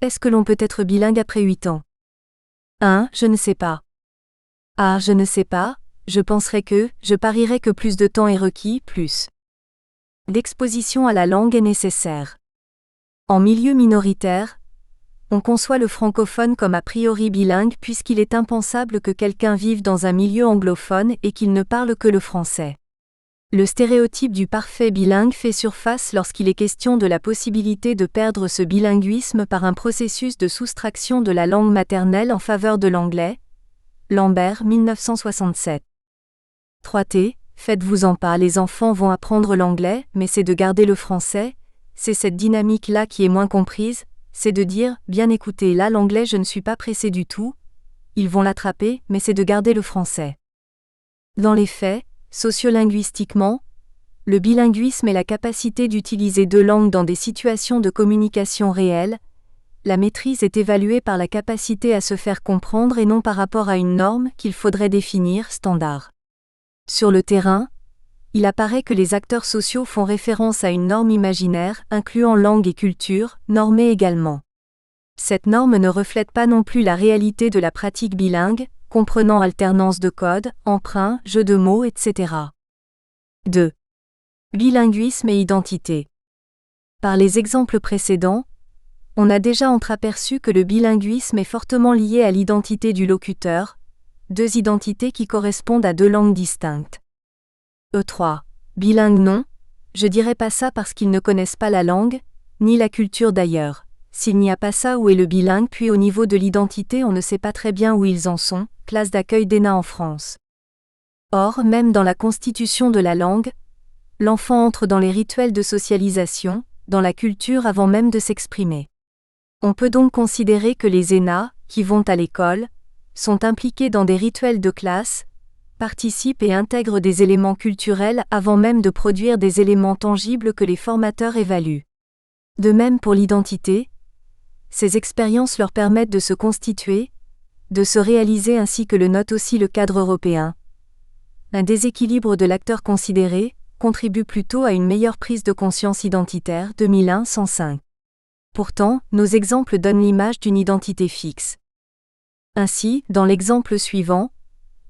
Est-ce que l'on peut être bilingue après 8 ans? 1. Je ne sais pas. Je ne sais pas, je parierais que plus de temps est requis, plus. L'exposition à la langue est nécessaire. En milieu minoritaire, on conçoit le francophone comme a priori bilingue puisqu'il est impensable que quelqu'un vive dans un milieu anglophone et qu'il ne parle que le français. Le stéréotype du parfait bilingue fait surface lorsqu'il est question de la possibilité de perdre ce bilinguisme par un processus de soustraction de la langue maternelle en faveur de l'anglais. Lambert 1967. 3T. Faites-vous-en pas, les enfants vont apprendre l'anglais, mais c'est de garder le français, c'est cette dynamique-là qui est moins comprise, c'est de dire, bien écoutez, là l'anglais je ne suis pas pressé du tout, ils vont l'attraper, mais c'est de garder le français. Dans les faits, sociolinguistiquement, le bilinguisme est la capacité d'utiliser deux langues dans des situations de communication réelles, la maîtrise est évaluée par la capacité à se faire comprendre et non par rapport à une norme qu'il faudrait définir, standard. Sur le terrain, il apparaît que les acteurs sociaux font référence à une norme imaginaire, incluant langue et culture, normée également. Cette norme ne reflète pas non plus la réalité de la pratique bilingue, comprenant alternance de codes, emprunts, jeux de mots, etc. 2. Bilinguisme et identité. Par les exemples précédents, on a déjà entreaperçu que le bilinguisme est fortement lié à l'identité du locuteur, deux identités qui correspondent à deux langues distinctes. 3. Bilingue non, je dirais pas ça parce qu'ils ne connaissent pas la langue, ni la culture d'ailleurs. S'il n'y a pas ça, où est le bilingue? Puis au niveau de l'identité, on ne sait pas très bien où ils en sont, classe d'accueil d'ENA en France. Or, même dans la constitution de la langue, l'enfant entre dans les rituels de socialisation, dans la culture avant même de s'exprimer. On peut donc considérer que les ENA, qui vont à l'école, sont impliqués dans des rituels de classe, participent et intègrent des éléments culturels avant même de produire des éléments tangibles que les formateurs évaluent. De même pour l'identité, ces expériences leur permettent de se constituer, de se réaliser ainsi que le note aussi le cadre européen. Un déséquilibre de l'acteur considéré contribue plutôt à une meilleure prise de conscience identitaire. 2001-105. Pourtant, nos exemples donnent l'image d'une identité fixe. Ainsi, dans l'exemple suivant,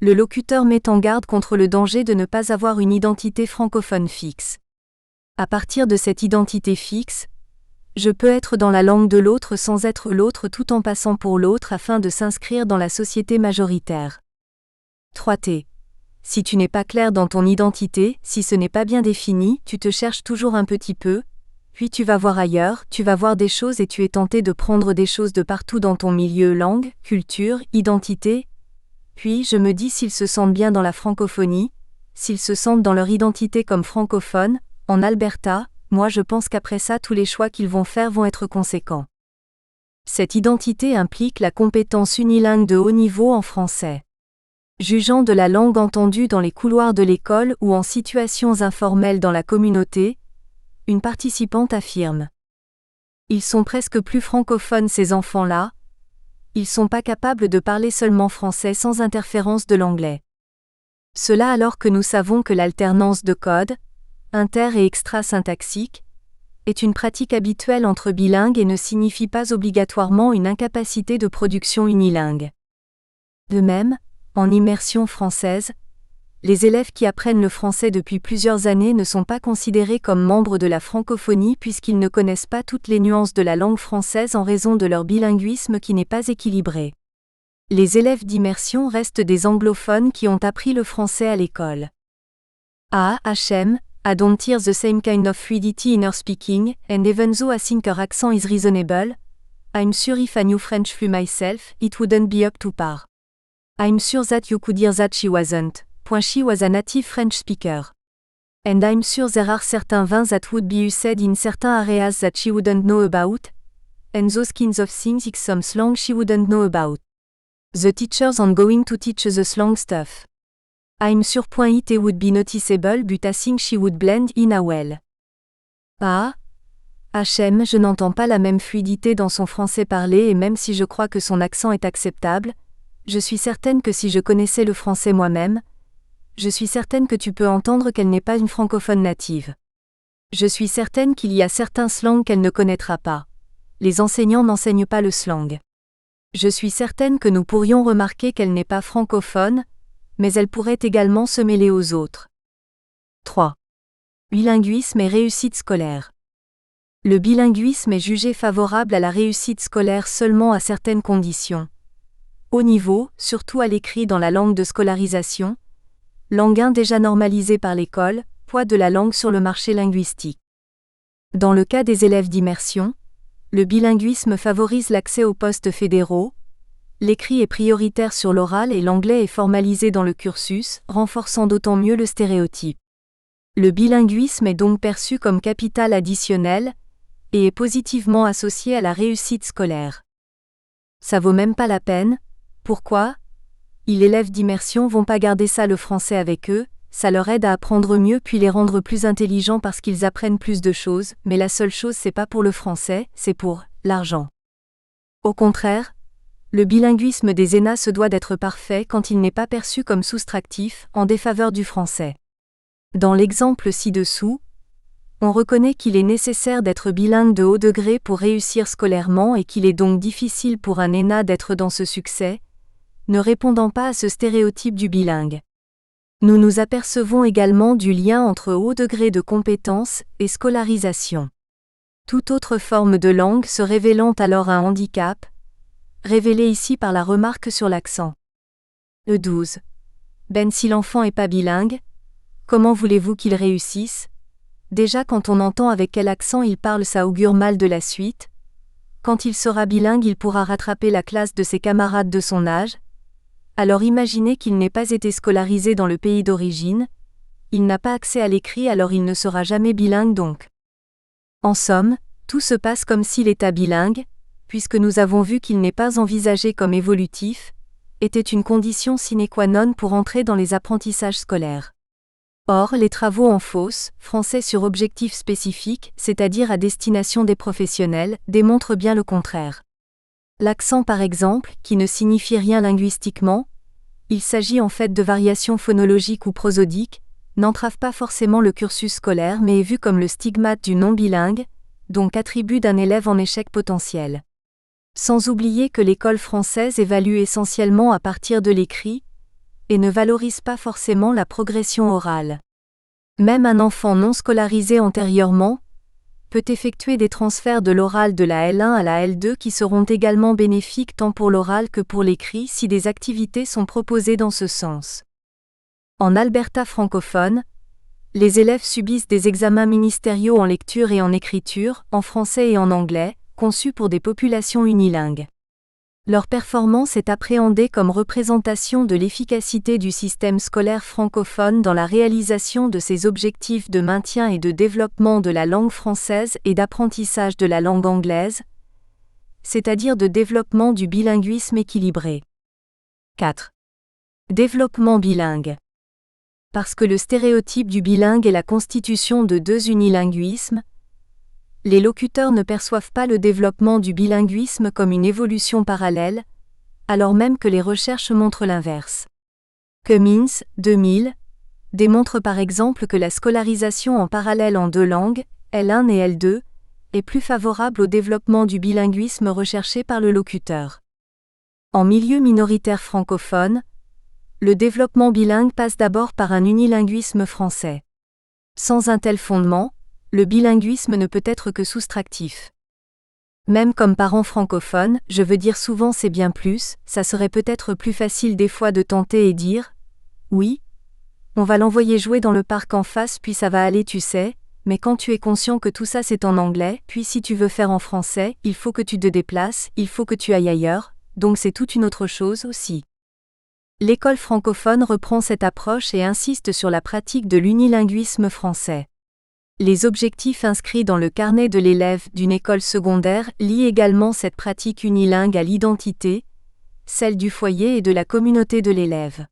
le locuteur met en garde contre le danger de ne pas avoir une identité francophone fixe. À partir de cette identité fixe, je peux être dans la langue de l'autre sans être l'autre tout en passant pour l'autre afin de s'inscrire dans la société majoritaire. 3T. Si tu n'es pas clair dans ton identité, si ce n'est pas bien défini, tu te cherches toujours un petit peu, puis tu vas voir ailleurs, tu vas voir des choses et tu es tenté de prendre des choses de partout dans ton milieu, langue, culture, identité. Puis je me dis s'ils se sentent bien dans la francophonie, s'ils se sentent dans leur identité comme francophones, en Alberta, moi je pense qu'après ça tous les choix qu'ils vont faire vont être conséquents. Cette identité implique la compétence unilingue de haut niveau en français. Jugeant de la langue entendue dans les couloirs de l'école ou en situations informelles dans la communauté, une participante affirme. Ils sont presque plus francophones ces enfants-là, ils sont pas capables de parler seulement français sans interférence de l'anglais. Cela alors que nous savons que l'alternance de codes, inter- et extra-syntaxique, est une pratique habituelle entre bilingues et ne signifie pas obligatoirement une incapacité de production unilingue. De même, en immersion française, les élèves qui apprennent le français depuis plusieurs années ne sont pas considérés comme membres de la francophonie puisqu'ils ne connaissent pas toutes les nuances de la langue française en raison de leur bilinguisme qui n'est pas équilibré. Les élèves d'immersion restent des anglophones qui ont appris le français à l'école. HM, I don't hear the same kind of fluidity in her speaking, and even though I think her accent is reasonable, I'm sure if I knew French fluent myself, it wouldn't be up to par. I'm sure that you could hear that she wasn't. She was a native French speaker. And I'm sure there are certain things that would be said in certain areas that she wouldn't know about, and those kinds of things is some slang she wouldn't know about. The teachers aren't going to teach the slang stuff. I'm sure it would be noticeable but I think she would blend in well. HM, je n'entends pas la même fluidité dans son français parlé et même si je crois que son accent est acceptable, je suis certaine que si je connaissais le français moi-même, je suis certaine que tu peux entendre qu'elle n'est pas une francophone native. Je suis certaine qu'il y a certains slangs qu'elle ne connaîtra pas. Les enseignants n'enseignent pas le slang. Je suis certaine que nous pourrions remarquer qu'elle n'est pas francophone, mais elle pourrait également se mêler aux autres. 3. Bilinguisme et réussite scolaire. Le bilinguisme est jugé favorable à la réussite scolaire seulement à certaines conditions. Haut niveau, surtout à l'écrit dans la langue de scolarisation, langue 1 déjà normalisée par l'école, poids de la langue sur le marché linguistique. Dans le cas des élèves d'immersion, le bilinguisme favorise l'accès aux postes fédéraux, l'écrit est prioritaire sur l'oral et l'anglais est formalisé dans le cursus, renforçant d'autant mieux le stéréotype. Le bilinguisme est donc perçu comme capital additionnel et est positivement associé à la réussite scolaire. Ça vaut même pas la peine. Pourquoi ? Les élèves d'immersion vont pas garder ça le français avec eux, ça leur aide à apprendre mieux puis les rendre plus intelligents parce qu'ils apprennent plus de choses, mais la seule chose c'est pas pour le français, c'est pour l'argent. Au contraire, le bilinguisme des ENA se doit d'être parfait quand il n'est pas perçu comme soustractif, en défaveur du français. Dans l'exemple ci-dessous, on reconnaît qu'il est nécessaire d'être bilingue de haut degré pour réussir scolairement et qu'il est donc difficile pour un ENA d'être dans ce succès, ne répondant pas à ce stéréotype du bilingue. Nous nous apercevons également du lien entre haut degré de compétence et scolarisation. Toute autre forme de langue se révélant alors un handicap, révélé ici par la remarque sur l'accent. E12. Ben si l'enfant est pas bilingue, comment voulez-vous qu'il réussisse? Déjà quand on entend avec quel accent il parle ça augure mal de la suite. Quand il sera bilingue il pourra rattraper la classe de ses camarades de son âge. Alors imaginez qu'il n'ait pas été scolarisé dans le pays d'origine, il n'a pas accès à l'écrit alors il ne sera jamais bilingue donc. En somme, tout se passe comme si l'état bilingue, puisque nous avons vu qu'il n'est pas envisagé comme évolutif, était une condition sine qua non pour entrer dans les apprentissages scolaires. Or, les travaux en FOSS, français sur objectif spécifique, c'est-à-dire à destination des professionnels, démontrent bien le contraire. L'accent par exemple, qui ne signifie rien linguistiquement, il s'agit en fait de variations phonologiques ou prosodiques, n'entrave pas forcément le cursus scolaire mais est vu comme le stigmate du non-bilingue, donc attribut d'un élève en échec potentiel. Sans oublier que l'école française évalue essentiellement à partir de l'écrit, et ne valorise pas forcément la progression orale. Même un enfant non scolarisé antérieurement peut effectuer des transferts de l'oral de la L1 à la L2 qui seront également bénéfiques tant pour l'oral que pour l'écrit si des activités sont proposées dans ce sens. En Alberta francophone, les élèves subissent des examens ministériaux en lecture et en écriture, en français et en anglais, conçus pour des populations unilingues. Leur performance est appréhendée comme représentation de l'efficacité du système scolaire francophone dans la réalisation de ses objectifs de maintien et de développement de la langue française et d'apprentissage de la langue anglaise, c'est-à-dire de développement du bilinguisme équilibré. 4. Développement bilingue. Parce que le stéréotype du bilingue est la constitution de deux unilinguismes, les locuteurs ne perçoivent pas le développement du bilinguisme comme une évolution parallèle, alors même que les recherches montrent l'inverse. Cummins, 2000, démontre par exemple que la scolarisation en parallèle en deux langues, L1 et L2, est plus favorable au développement du bilinguisme recherché par le locuteur. En milieu minoritaire francophone, le développement bilingue passe d'abord par un unilinguisme français. Sans un tel fondement, le bilinguisme ne peut être que soustractif. Même comme parent francophone, je veux dire souvent c'est bien plus, ça serait peut-être plus facile des fois de tenter et dire « Oui, on va l'envoyer jouer dans le parc en face puis ça va aller tu sais, mais quand tu es conscient que tout ça c'est en anglais, puis si tu veux faire en français, il faut que tu te déplaces, il faut que tu ailles ailleurs, donc c'est toute une autre chose aussi. » L'école francophone reprend cette approche et insiste sur la pratique de l'unilinguisme français. Les objectifs inscrits dans le carnet de l'élève d'une école secondaire lient également cette pratique unilingue à l'identité, celle du foyer et de la communauté de l'élève.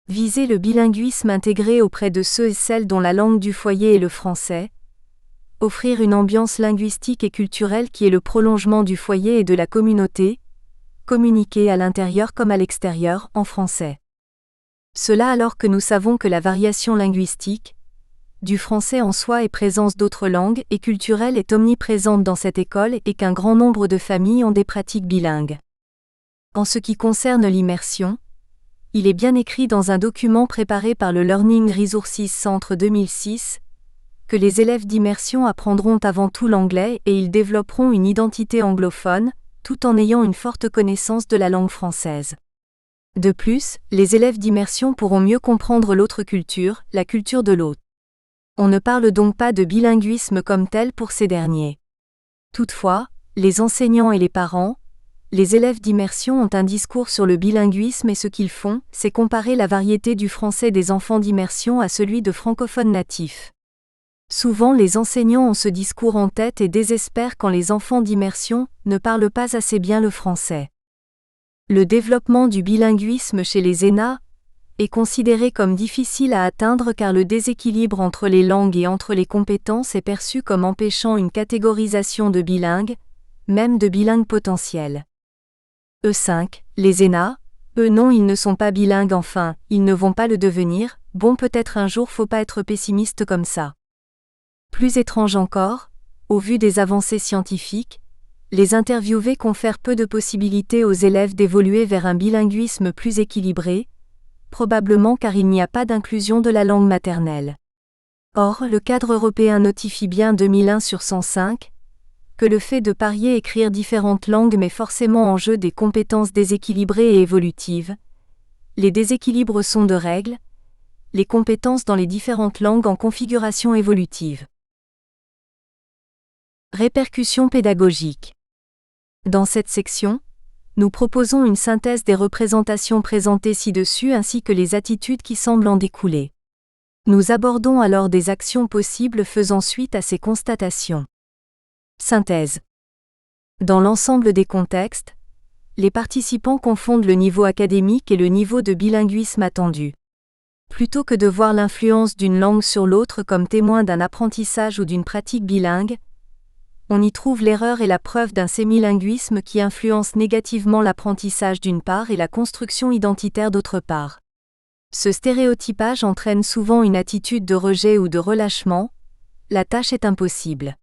Viser le bilinguisme intégré auprès de ceux et celles dont la langue du foyer est le français. Offrir une ambiance linguistique et culturelle qui est le prolongement du foyer et de la communauté. Communiquer à l'intérieur comme à l'extérieur en français. Cela alors que nous savons que la variation linguistique, du français en soi et présence d'autres langues et culturelles est omniprésente dans cette école et qu'un grand nombre de familles ont des pratiques bilingues. En ce qui concerne l'immersion, il est bien écrit dans un document préparé par le Learning Resources Centre 2006 que les élèves d'immersion apprendront avant tout l'anglais et ils développeront une identité anglophone, tout en ayant une forte connaissance de la langue française. De plus, les élèves d'immersion pourront mieux comprendre l'autre culture, la culture de l'autre. On ne parle donc pas de bilinguisme comme tel pour ces derniers. Toutefois, les enseignants et les parents, les élèves d'immersion ont un discours sur le bilinguisme et ce qu'ils font, c'est comparer la variété du français des enfants d'immersion à celui de francophones natifs. Souvent les enseignants ont ce discours en tête et désespèrent quand les enfants d'immersion ne parlent pas assez bien le français. Le développement du bilinguisme chez les ENA est considéré comme difficile à atteindre car le déséquilibre entre les langues et entre les compétences est perçu comme empêchant une catégorisation de bilingue, même de bilingues potentiels. E5, les ENA, eux non ils ne sont pas bilingues enfin, ils ne vont pas le devenir, bon peut-être un jour faut pas être pessimiste comme ça. Plus étrange encore, au vu des avancées scientifiques, les interviewés confèrent peu de possibilités aux élèves d'évoluer vers un bilinguisme plus équilibré, probablement car il n'y a pas d'inclusion de la langue maternelle. Or, le cadre européen notifie bien 2001 sur 105 que le fait de parier écrire différentes langues met forcément en jeu des compétences déséquilibrées et évolutives. Les déséquilibres sont de règle, les compétences dans les différentes langues en configuration évolutive. Répercussions pédagogiques. Dans cette section, nous proposons une synthèse des représentations présentées ci-dessus ainsi que les attitudes qui semblent en découler. Nous abordons alors des actions possibles faisant suite à ces constatations. Synthèse. Dans l'ensemble des contextes, les participants confondent le niveau académique et le niveau de bilinguisme attendu. Plutôt que de voir l'influence d'une langue sur l'autre comme témoin d'un apprentissage ou d'une pratique bilingue, on y trouve l'erreur et la preuve d'un sémilinguisme qui influence négativement l'apprentissage d'une part et la construction identitaire d'autre part. Ce stéréotypage entraîne souvent une attitude de rejet ou de relâchement, la tâche est impossible.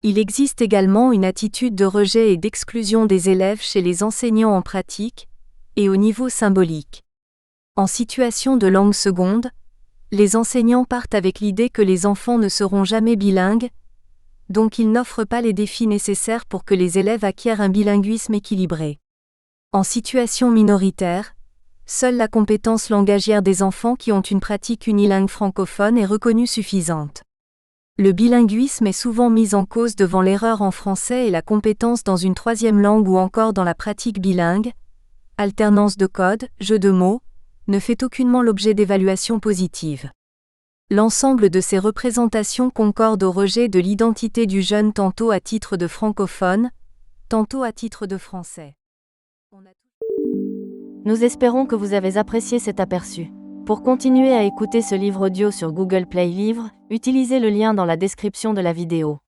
Il existe également une attitude de rejet et d'exclusion des élèves chez les enseignants en pratique, et au niveau symbolique. En situation de langue seconde, les enseignants partent avec l'idée que les enfants ne seront jamais bilingues, donc ils n'offrent pas les défis nécessaires pour que les élèves acquièrent un bilinguisme équilibré. En situation minoritaire, seule la compétence langagière des enfants qui ont une pratique unilingue francophone est reconnue suffisante. Le bilinguisme est souvent mis en cause devant l'erreur en français et la compétence dans une troisième langue ou encore dans la pratique bilingue. Alternance de code, jeu de mots, ne fait aucunement l'objet d'évaluations positives. L'ensemble de ces représentations concorde au rejet de l'identité du jeune tantôt à titre de francophone, tantôt à titre de français. Nous espérons que vous avez apprécié cet aperçu. Pour continuer à écouter ce livre audio sur Google Play Livres, utilisez le lien dans la description de la vidéo.